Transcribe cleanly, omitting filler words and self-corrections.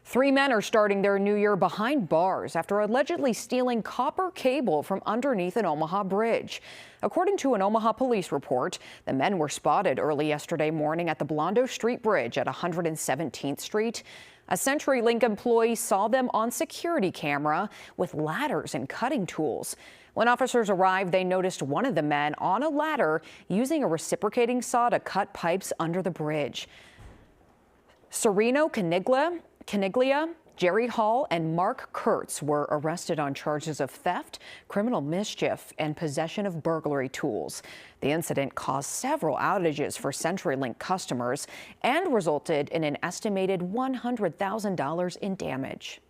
Three men are starting their new year behind bars after allegedly stealing copper cable from underneath an Omaha bridge. According to an Omaha police report, the men were spotted early yesterday morning at the Blondo Street Bridge at 117th Street. A CenturyLink employee saw them on security camera with ladders and cutting tools. When officers arrived, they noticed one of the men on a ladder using a reciprocating saw to cut pipes under the bridge. Sereno Caniglia, Jerry Hall, and Mark Kurtz were arrested on charges of theft, criminal mischief, and possession of burglary tools. The incident caused several outages for CenturyLink customers and resulted in an estimated $100,000 in damage.